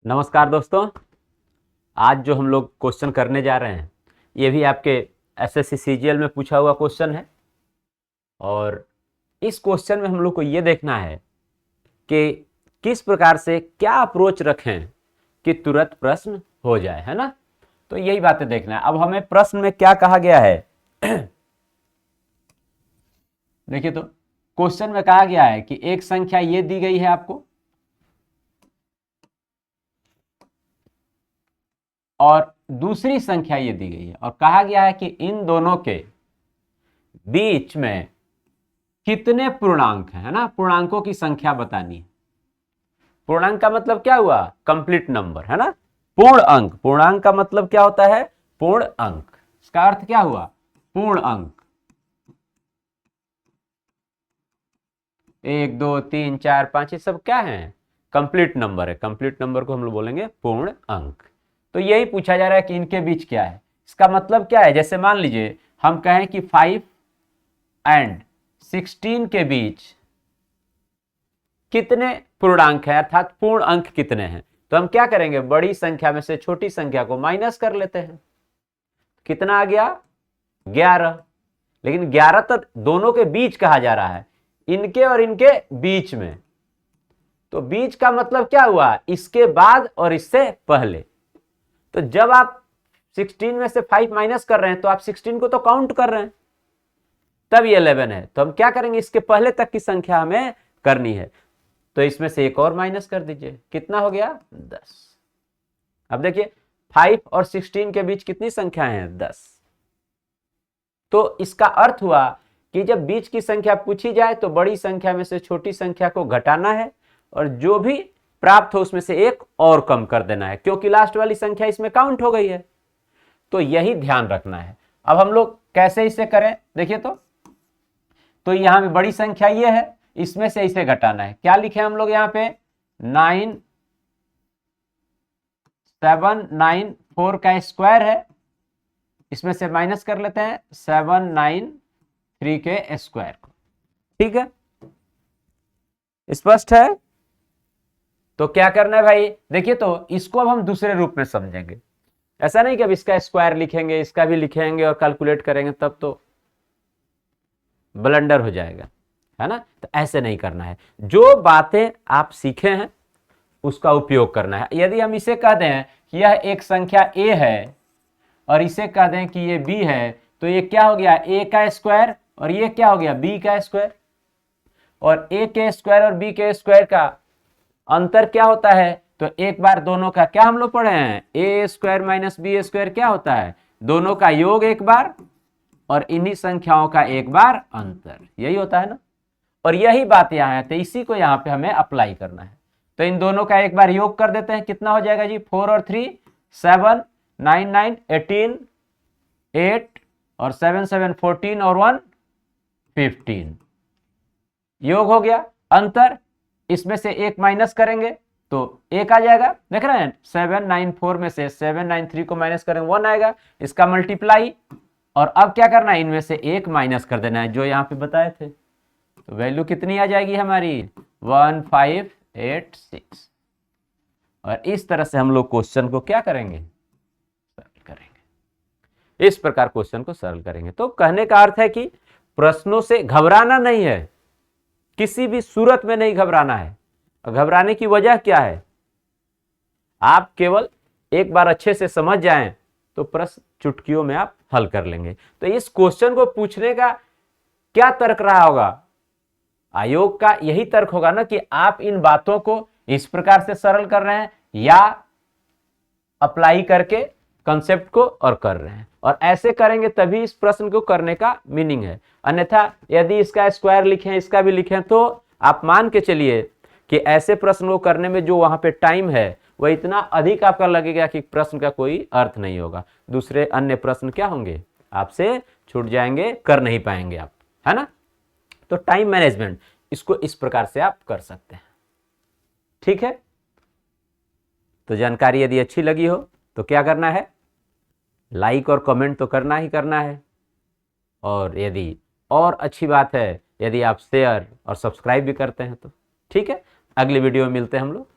नमस्कार दोस्तों। आज जो हम लोग क्वेश्चन करने जा रहे हैं ये भी आपके एसएससी सीजीएल में पूछा हुआ क्वेश्चन है और इस क्वेश्चन में हम लोग को ये देखना है कि किस प्रकार से क्या अप्रोच रखें कि तुरंत प्रश्न हो जाए, है ना। तो यही बातें देखना है। अब हमें प्रश्न में क्या कहा गया है देखिए, तो क्वेश्चन में कहा गया है कि एक संख्या ये दी गई है आपको और दूसरी संख्या ये दी गई है और कहा गया है कि इन दोनों के बीच में कितने पूर्णांक है ना। पूर्णांकों की संख्या बतानी है। पूर्णांक का मतलब क्या हुआ? कंप्लीट नंबर, है ना। पूर्ण अंक, पूर्णांक का मतलब क्या होता है? पूर्ण अंक। इसका अर्थ क्या हुआ? पूर्ण अंक। 1 2 3 4 5 ये सब क्या है? कंप्लीट नंबर है। कंप्लीट नंबर को हम लोग बोलेंगे पूर्ण अंक। तो यही पूछा जा रहा है कि इनके बीच क्या है। इसका मतलब क्या है? जैसे मान लीजिए हम कहें कि 5 एंड 16 के बीच कितने पूर्णांक है, अर्थात पूर्ण अंक कितने हैं। तो हम क्या करेंगे? बड़ी संख्या में से छोटी संख्या को माइनस कर लेते हैं। कितना आ गया? 11। लेकिन 11 तो दोनों के बीच कहा जा रहा है, इनके और इनके बीच में। तो बीच का मतलब क्या हुआ? इसके बाद और इससे पहले। तो जब आप 16 में से 5 माइनस कर रहे हैं तो आप 16 को तो काउंट कर रहे हैं, तब ये 11 है। तो हम क्या करेंगे? इसके पहले तक की संख्या हमें करनी है। तो इसमें से एक और माइनस कर दीजिए। कितना हो गया? 10। अब देखिए 5 और 16 के बीच कितनी संख्या है? 10। तो इसका अर्थ हुआ कि जब बीच की संख्या पूछी जाए तो बड़ी संख्या में से छोटी संख्या को घटाना है और जो भी प्राप्त हो उसमें से एक और कम कर देना है, क्योंकि लास्ट वाली संख्या इसमें काउंट हो गई है। तो यही ध्यान रखना है। अब हम लोग कैसे इसे करें? देखिए, तो यहां पे बड़ी संख्या ये है, इसमें से इसे घटाना है। क्या लिखे हम लोग यहाँ पे? 9 7 9 4 का स्क्वायर है, इसमें से माइनस कर लेते हैं 7 9 3 के स्क्वायर को। ठीक है, स्पष्ट है। तो क्या करना है भाई? देखिए, तो इसको अब हम दूसरे रूप में समझेंगे। ऐसा नहीं कि अब इसका स्क्वायर लिखेंगे, इसका भी लिखेंगे और कैलकुलेट करेंगे, तब तो ब्लंडर हो जाएगा, है ना। तो ऐसे नहीं करना है। जो बातें आप सीखे हैं उसका उपयोग करना है। यदि हम इसे कह दें कि यह एक संख्या a है और इसे कह दें कि ये b है, तो ये क्या हो गया? a का स्क्वायर और ये क्या हो गया? b का स्क्वायर। और a के स्क्वायर और b के स्क्वायर का अंतर क्या होता है? तो एक बार दोनों का क्या हम लोग पढ़े हैं? a square minus b square क्या होता है? दोनों का योग एक बार और इन्हीं संख्याओं का एक बार अंतर। यही होता है ना। और यही बात यहाँ है, तो इसी को यहाँ पे हमें अप्लाई करना है। तो इन दोनों का एक बार योग कर देते हैं। कितना हो जाएगा जी? 4 और 3 7 9 9 18 8 और 7 7 14 और 1 15। योग हो गया। अंतर, इसमें से एक माइनस करेंगे तो एक आ जाएगा। देख रहे हैं 7 9 4 में से 7 9 3 को माइनस करेंगे 1 आएगा। इसका मल्टीप्लाई, और अब क्या करना है? इनमें से एक माइनस कर देना है जो यहाँ पे बताए थे। तो वैल्यू कितनी आ जाएगी हमारी? 1586। और इस तरह से हम लोग क्वेश्चन को क्या करेंगे? सरल करेंगे। इस प्रकार क्वेश्चन को सरल करेंगे। तो कहने का अर्थ है कि प्रश्नों से घबराना नहीं है, किसी भी सूरत में नहीं घबराना है। घबराने की वजह क्या है? आप केवल एक बार अच्छे से समझ जाएं तो प्रश्न चुटकियों में आप हल कर लेंगे। तो इस क्वेश्चन को पूछने का क्या तर्क रहा होगा? आयोग का यही तर्क होगा ना कि आप इन बातों को इस प्रकार से सरल कर रहे हैं या अप्लाई करके कंसेप्ट को और कर रहे हैं। और ऐसे करेंगे तभी इस प्रश्न को करने का मीनिंग है। अन्यथा यदि इसका स्क्वायर लिखें, इसका भी लिखें, तो आप मान के चलिए कि ऐसे प्रश्न को करने में जो वहां पे टाइम है वह इतना अधिक आपका लगेगा कि प्रश्न का कोई अर्थ नहीं होगा। दूसरे अन्य प्रश्न क्या होंगे? आपसे छूट जाएंगे, कर नहीं पाएंगे आप, है ना। तो टाइम मैनेजमेंट इसको इस प्रकार से आप कर सकते हैं। ठीक है, तो जानकारी यदि अच्छी लगी हो तो क्या करना है? लाइक और कमेंट तो करना ही करना है। और यदि और अच्छी बात है यदि आप शेयर और सब्सक्राइब भी करते हैं तो ठीक है। अगली वीडियो में मिलते हैं हम लोग।